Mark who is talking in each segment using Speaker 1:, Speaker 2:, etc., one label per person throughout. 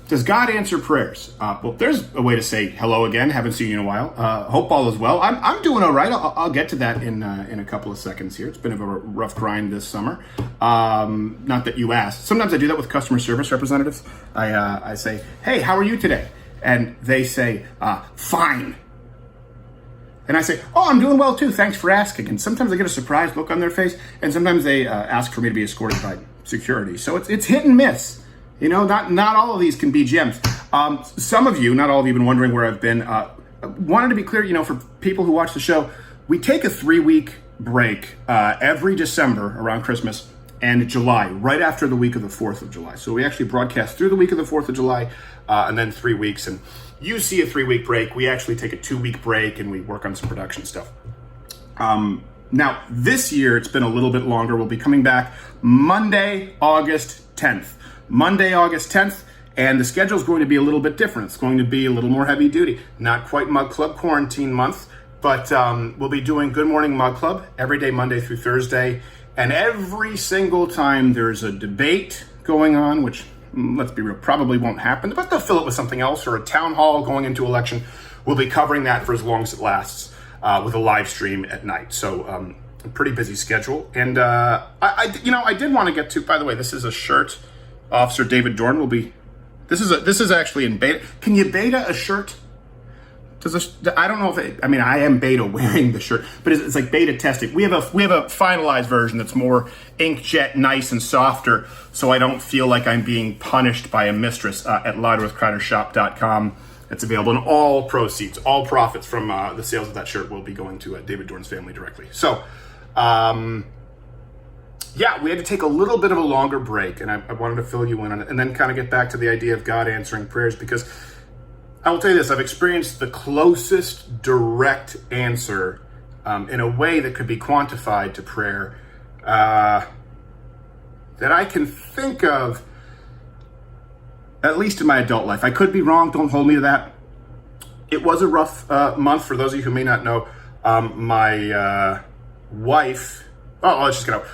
Speaker 1: Does God answer prayers? Well, there's a way to say hello again. Haven't seen you in a while. Hope all is well. I'm doing all right. I'll get to that in a couple of seconds here. It's been a rough grind this summer. Not that you asked. Sometimes I do that with customer service representatives. I say, hey, how are you today? And they say, fine. And I say, oh, I'm doing well too. Thanks for asking. And sometimes I get a surprised look on their face. And sometimes they ask for me to be escorted by security. So it's hit and miss. You know, not all of these can be gems. Some of you, not all of you, have been wondering where I've been. Wanted to be clear, you know, for people who watch the show, we take a 3-week break every December around Christmas and July, right after the week of the 4th of July. So we actually broadcast through the week of the 4th of July and then 3 weeks. And you see a 3-week break. We actually take a 2-week break and we work on some production stuff. Now, this year, it's been a little bit longer. We'll be coming back Monday, August 10th. Monday, August 10th, and the schedule is going to be a little bit different. It's going to be a little more heavy duty. Not quite Mug Club quarantine month, but we'll be doing Good Morning Mug Club every day, Monday through Thursday. And every single time there's a debate going on, which, let's be real, probably won't happen, but they'll fill it with something else, or a town hall going into election. We'll be covering that for as long as it lasts with a live stream at night. So a pretty busy schedule. And I did want to get to, by the way, this is a shirt. Officer David Dorn will be. This is actually in beta. Can you beta a shirt? I don't know if I am beta wearing the shirt, but it's like beta testing. We have a finalized version that's more inkjet, nice and softer, so I don't feel like I'm being punished by a mistress at louderwithcrowdershop.com. It's available, and all proceeds, all profits from the sales of that shirt will be going to David Dorn's family directly. So. Yeah, we had to take a little bit of a longer break, and I wanted to fill you in on it, and then kind of get back to the idea of God answering prayers, because I will tell you this, I've experienced the closest direct answer in a way that could be quantified to prayer that I can think of, at least in my adult life. I could be wrong, don't hold me to that. It was a rough month. For those of you who may not know, my wife... Oh, let's just get out.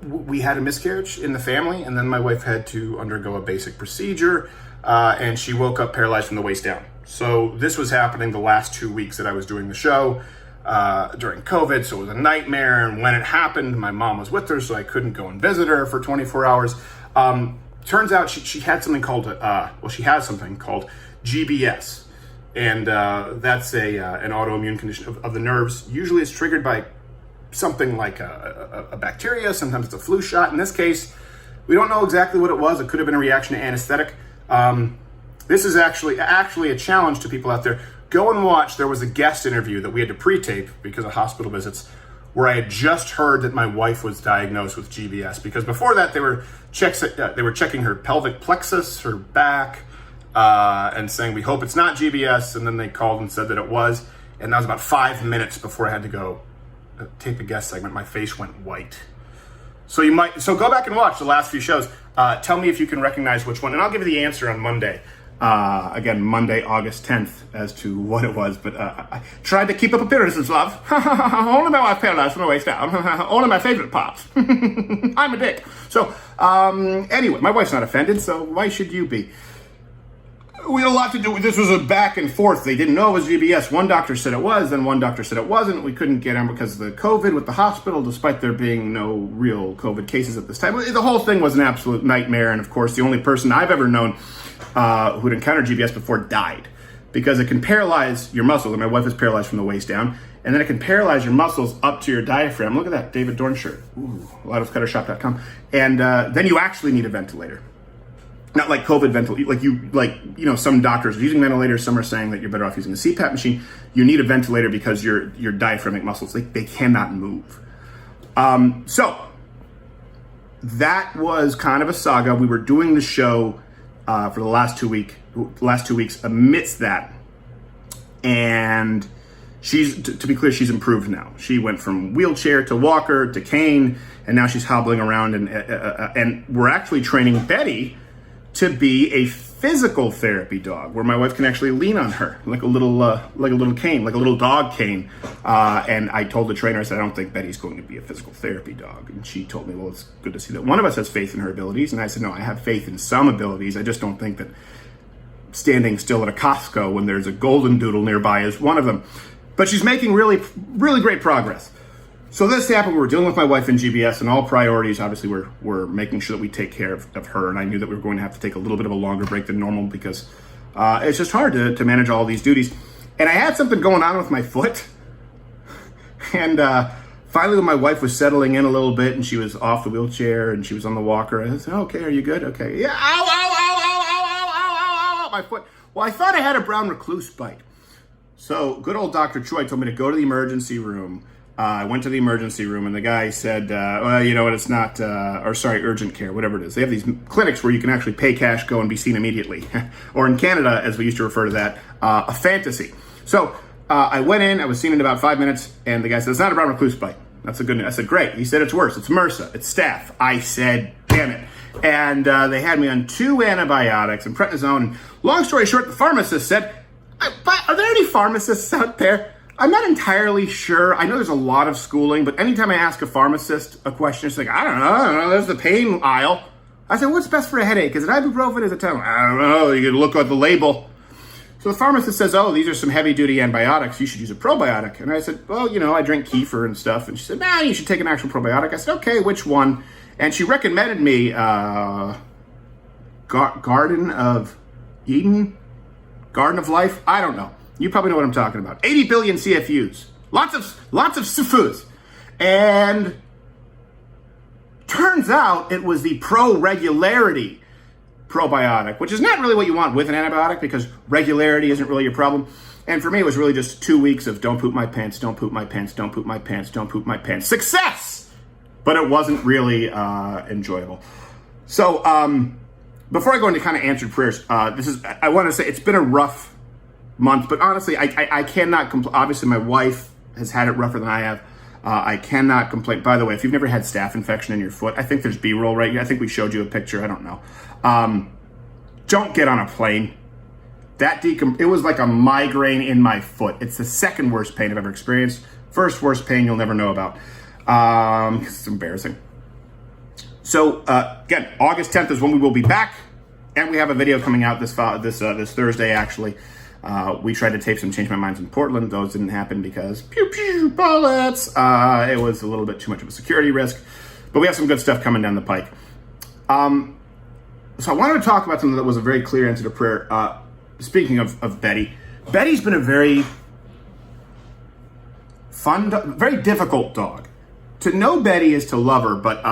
Speaker 1: We had a miscarriage in the family, and then my wife had to undergo a basic procedure, and she woke up paralyzed from the waist down. So this was happening the last 2 weeks that I was doing the show during COVID, so it was a nightmare. And when it happened, my mom was with her, so I couldn't go and visit her for 24 hours. Turns out she had something called, she has something called GBS, and that's an autoimmune condition of the nerves. Usually it's triggered by something like a bacteria. Sometimes it's a flu shot. In this case, we don't know exactly what it was. It could have been a reaction to anesthetic. This is actually a challenge to people out there. Go and watch. There was a guest interview that we had to pre-tape because of hospital visits, where I had just heard that my wife was diagnosed with GBS. Because before that, they were checking her pelvic plexus, her back, and saying, we hope it's not GBS. And then they called and said that it was. And that was about 5 minutes before I had to go tape a guest segment. My face went white. So go back and watch the last few shows. Tell me if you can recognize which one, and I'll give you the answer on Monday. Again, Monday, August 10th, as to what it was. But I tried to keep up appearances, love. Only my wife paralyzed from the waist down. Only my favorite parts. I'm a dick. So anyway, my wife's not offended, so why should you be? We had a lot to do with this. Was a back and forth. They didn't know it was GBS. One doctor said it was, then one doctor said it wasn't. We couldn't get on because of the COVID with the hospital, despite there being no real COVID cases at this time. The whole thing was an absolute nightmare. And of course, the only person I've ever known who'd encountered GBS before died, because it can paralyze your muscles. And my wife is paralyzed from the waist down. And then it can paralyze your muscles up to your diaphragm. Look at that David Dorn shirt. Ooh, louderwithcrowdershop.com. And then you actually need a ventilator. Not like COVID ventilator, some doctors are using ventilators. Some are saying that you're better off using a CPAP machine. You need a ventilator because your diaphragmatic muscles, they cannot move. So that was kind of a saga. We were doing the show for the last 2 weeks amidst that. And to be clear, she's improved now. She went from wheelchair to walker to cane, and now she's hobbling around. And we're actually training Betty to be a physical therapy dog, where my wife can actually lean on her like a little cane, like a little dog cane. And I told the trainer, I said, I don't think Betty's going to be a physical therapy dog. And she told me, well, it's good to see that one of us has faith in her abilities. And I said, no, I have faith in some abilities. I just don't think that standing still at a Costco when there's a golden doodle nearby is one of them. But she's making really, really great progress. So this happened. We were dealing with my wife in GBS, and all priorities, obviously, we're making sure that we take care of her. And I knew that we were going to have to take a little bit of a longer break than normal because it's just hard to manage all these duties. And I had something going on with my foot. And finally, when my wife was settling in a little bit and she was off the wheelchair and she was on the walker, I said, okay, are you good? Okay. Yeah, ow, ow, ow, ow, ow, ow, ow, ow, ow, my foot. Well, I thought I had a brown recluse bite. So good old Dr. Choi told me to go to the emergency room. I went to the emergency room and the guy said, well, you know what, it's not, urgent care, whatever it is. They have these clinics where you can actually pay cash, go and be seen immediately. Or in Canada, as we used to refer to that, a fantasy. So I went in, I was seen in about 5 minutes, and the guy said, it's not a brown recluse bite. That's a good news. I said, great. He said, it's worse. It's MRSA. It's staph. I said, damn it. And they had me on 2 antibiotics and prednisone. And long story short, the pharmacist said, are there any pharmacists out there? I'm not entirely sure. I know there's a lot of schooling, but anytime I ask a pharmacist a question, it's like, I don't know, there's the pain aisle. I said, what's best for a headache? Is it ibuprofen? Is it Tylenol? I don't know. You can look at the label. So the pharmacist says, oh, these are some heavy-duty antibiotics. You should use a probiotic. And I said, well, you know, I drink kefir and stuff. And she said, nah, you should take an actual probiotic. I said, okay, which one? And she recommended me Garden of Eden? Garden of Life? I don't know. You probably know what I'm talking about. 80 billion CFUs. Lots of sufus. And turns out it was the pro-regularity probiotic, which is not really what you want with an antibiotic because regularity isn't really your problem. And for me, it was really just 2 weeks of don't poop my pants, don't poop my pants, don't poop my pants, don't poop my pants. Success! But it wasn't really enjoyable. So before I go into kind of answered prayers, I want to say it's been a rough month, but honestly, I cannot complain. Obviously, my wife has had it rougher than I have. I cannot complain. By the way, if you've never had staph infection in your foot, I think there's B-roll right here. I think we showed you a picture. I don't know. Don't get on a plane. It was like a migraine in my foot. It's the second worst pain I've ever experienced. First worst pain you'll never know about. It's embarrassing. So again, August 10th is when we will be back, and we have a video coming out this Thursday. Actually, we tried to tape some Change My Minds in Portland. Those didn't happen because pew pew bullets. It was a little bit too much of a security risk, but we have some good stuff coming down the pike. So I wanted to talk about something that was a very clear answer to prayer. Speaking of Betty, Betty's been a very fun, very difficult dog. To know Betty is to love her, but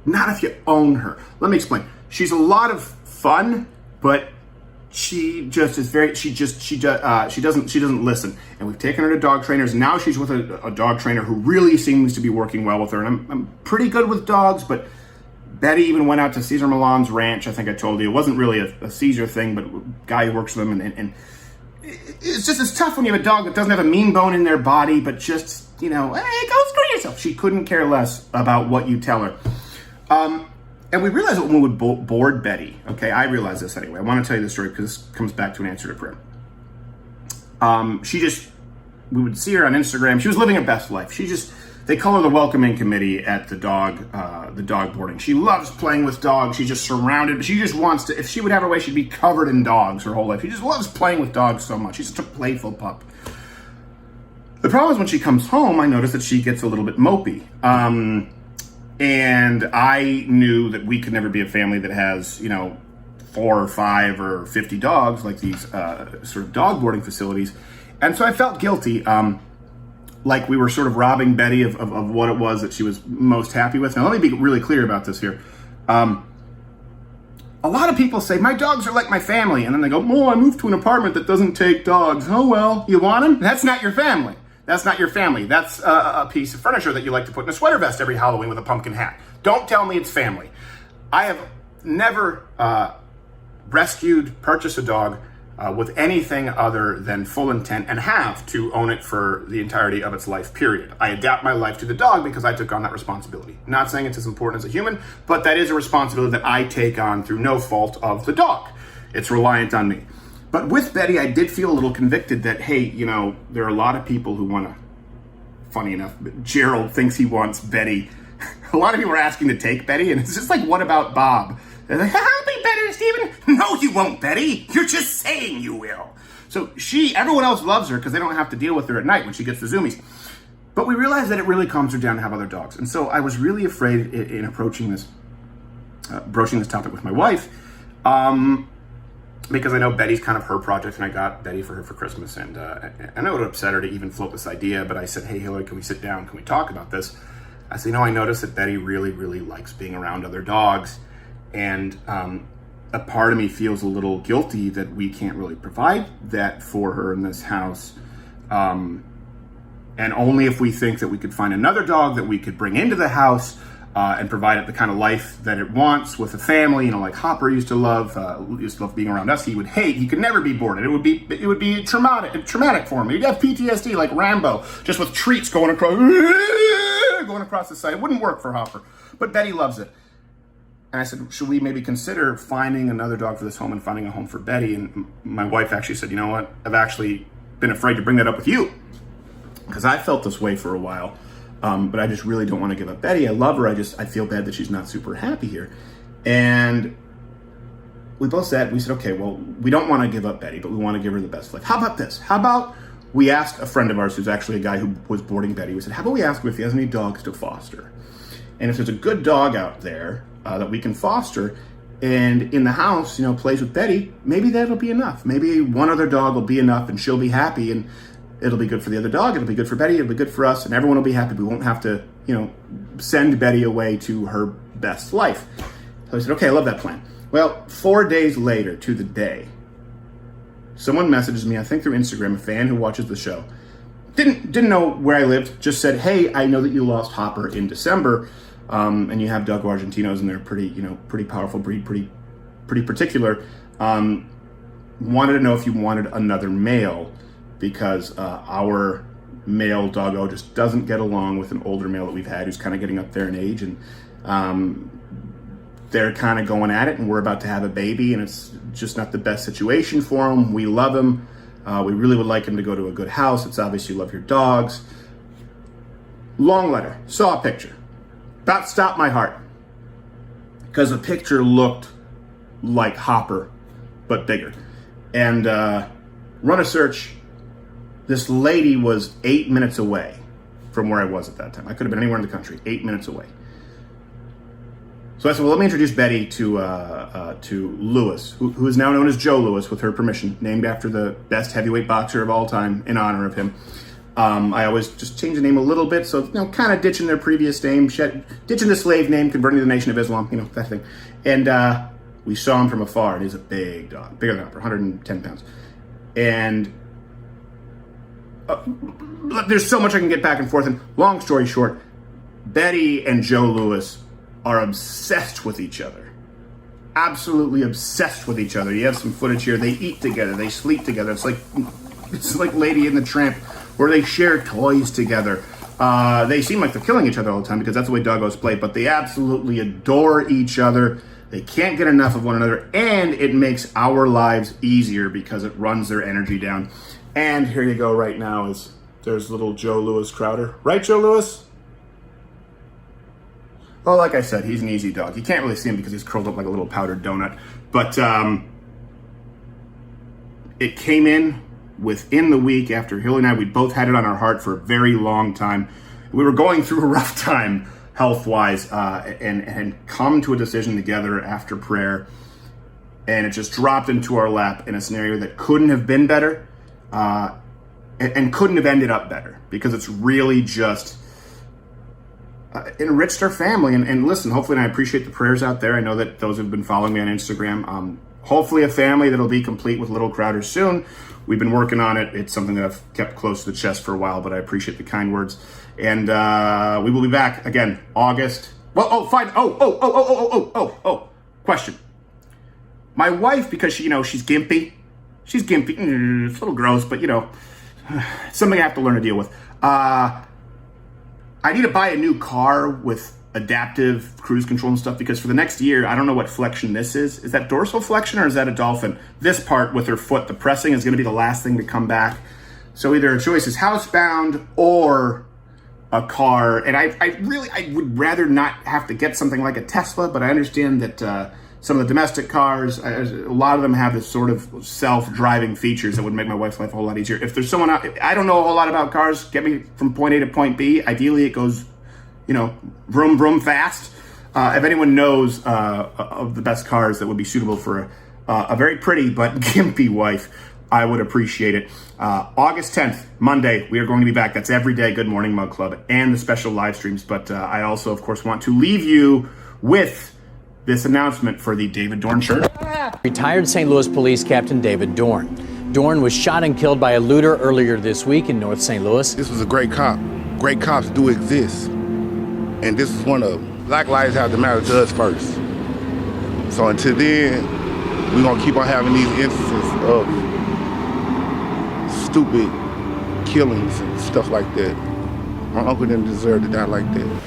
Speaker 1: not if you own her. Let me explain. She's a lot of fun, but she just is very. She doesn't listen. And we've taken her to dog trainers. Now she's with a dog trainer who really seems to be working well with her. And I'm pretty good with dogs, but Betty even went out to Cesar Millan's ranch. I think I told you it wasn't really a Cesar thing, but a guy who works with him, and it's tough when you have a dog that doesn't have a mean bone in their body, but just hey, go screw yourself. She couldn't care less about what you tell her. And we realized that when we would board Betty, okay, I realized this anyway. I want to tell you the story because this comes back to an answer to prayer. We would see her on Instagram. She was living her best life. They call her the welcoming committee at the dog boarding. She loves playing with dogs. She's just surrounded. She just wants to, if she would have her way, she'd be covered in dogs her whole life. She just loves playing with dogs so much. She's such a playful pup. The problem is when she comes home, I notice that she gets a little bit mopey. And I knew that we could never be a family that has, 4 or 5 or 50 dogs like these sort of dog boarding facilities. And so I felt guilty, like we were sort of robbing Betty of what it was that she was most happy with. Now, let me be really clear about this here. A lot of people say, my dogs are like my family. And then they go, I moved to an apartment that doesn't take dogs. Oh, well, you want them? That's not your family. That's not your family. That's a piece of furniture that you like to put in a sweater vest every Halloween with a pumpkin hat. Don't tell me it's family. I have never purchased a dog with anything other than full intent and have to own it for the entirety of its life, period. I adapt my life to the dog because I took on that responsibility. Not saying it's as important as a human, but that is a responsibility that I take on through no fault of the dog. It's reliant on me. But with Betty, I did feel a little convicted that, hey, you know, there are a lot of people who want to, funny enough, Gerald thinks he wants Betty. A lot of people are asking to take Betty, and it's just like, what about Bob? They're like, I'll be better, Stephen. No, you won't, Betty. You're just saying you will. So everyone else loves her because they don't have to deal with her at night when she gets the zoomies. But we realized that it really calms her down to have other dogs. And so I was really afraid in broaching this topic with my wife, because I know Betty's kind of her project, and I got Betty for her for Christmas. And I know it would upset her to even float this idea, but I said, hey, Hillary, can we sit down? Can we talk about this? I said, I noticed that Betty really, really likes being around other dogs. And a part of me feels a little guilty that we can't really provide that for her in this house. And only if we think that we could find another dog that we could bring into the house and provide it the kind of life that it wants with a family, like Hopper used to love being around us. He could never be bored. It would be traumatic for him. He'd have PTSD like Rambo, just with treats going across the site. It wouldn't work for Hopper, but Betty loves it. And I said, should we maybe consider finding another dog for this home and finding a home for Betty? And my wife actually said, you know what? I've actually been afraid to bring that up with you because I felt this way for a while. But I just really don't want to give up Betty. I love her. I feel bad that she's not super happy here. And we said, okay, well, we don't want to give up Betty, but we want to give her the best life. How about this? How about we ask a friend of ours who's actually a guy who was boarding Betty. We said, how about we ask him if he has any dogs to foster? And if there's a good dog out there that we can foster and in the house, plays with Betty, maybe that'll be enough. Maybe one other dog will be enough and she'll be happy and it'll be good for the other dog. It'll be good for Betty. It'll be good for us and everyone will be happy. We won't have to, send Betty away to her best life. So I said, okay, I love that plan. Well, 4 days later to the day, someone messages me, I think through Instagram, a fan who watches the show. Didn't know where I lived, just said, hey, I know that you lost Hopper in December. And you have Dogo Argentinos, and they're pretty powerful breed, pretty particular. Wanted to know if you wanted another male because our male doggo just doesn't get along with an older male that we've had who's kind of getting up there in age, and they're kind of going at it, and we're about to have a baby, and it's just not the best situation for him. We love him. We really would like him to go to a good house. It's obvious you love your dogs. Long letter. Saw a picture. About stopped my heart because the picture looked like Hopper, but bigger. And run a search. This lady was 8 minutes away from where I was at that time. I could have been anywhere in the country, 8 minutes away. So I said, well, let me introduce Betty to Lewis, who is now known as Joe Lewis, with her permission, named after the best heavyweight boxer of all time in honor of him. I always just change the name a little bit, so kind of ditching their previous name, ditching the slave name, converting to the Nation of Islam, that thing. And we saw him from afar, and he's a big dog, bigger than Hopper, 110 pounds. And there's so much I can get back and forth. And long story short, Betty and Joe Lewis are obsessed with each other. Absolutely obsessed with each other. You have some footage here. They eat together. They sleep together. It's like Lady and the Tramp, where they share toys together. They seem like they're killing each other all the time because that's the way doggos play, but they absolutely adore each other. They can't get enough of one another, and it makes our lives easier because it runs their energy down. And here you go right now there's little Joe Lewis Crowder. Right, Joe Lewis? Well, like I said, he's an easy dog. You can't really see him because he's curled up like a little powdered donut. But it came in within the week after Hilly and I, we both had it on our heart for a very long time. We were going through a rough time health-wise and come to a decision together after prayer. And it just dropped into our lap in a scenario that couldn't have been better and couldn't have ended up better because it's really just enriched our family. And listen, hopefully, and I appreciate the prayers out there. I know that those who've been following me on Instagram, hopefully a family that'll be complete with little Crowder soon. We've been working on it. It's something that I've kept close to the chest for a while, but I appreciate the kind words. And we will be back again, August. Well, fine. Question. My wife, because she's gimpy, she's gimpy. It's a little gross, but you know, something I have to learn to deal with. I need to buy a new car with adaptive cruise control and stuff, because for the next year, I don't know what flexion this is. Is that dorsal flexion or is that a dolphin? This part with her foot, the pressing, is going to be the last thing to come back. So either a choice is housebound or a car. And I would rather not have to get something like a Tesla, but I understand that some of the domestic cars, a lot of them have this sort of self-driving features that would make my wife's life a whole lot easier. If there's someone out, I don't know a whole lot about cars, get me from point A to point B. Ideally, it goes, you know, vroom, vroom fast. If anyone knows of the best cars that would be suitable for a very pretty but gimpy wife, I would appreciate it. August 10th, Monday, we are going to be back. That's every day, Good Morning Mug Club, and the special live streams. But I also, of course, want to leave you with this announcement for the David Dorn shirt.
Speaker 2: Retired St. Louis Police Captain David Dorn. Dorn was shot and killed by a looter earlier this week in North St. Louis.
Speaker 3: This was a great cop. Great cops do exist. And this is one of them. Black lives have to matter to us first. So until then, we're going to keep on having these instances of stupid killings and stuff like that. My uncle didn't deserve to die like that.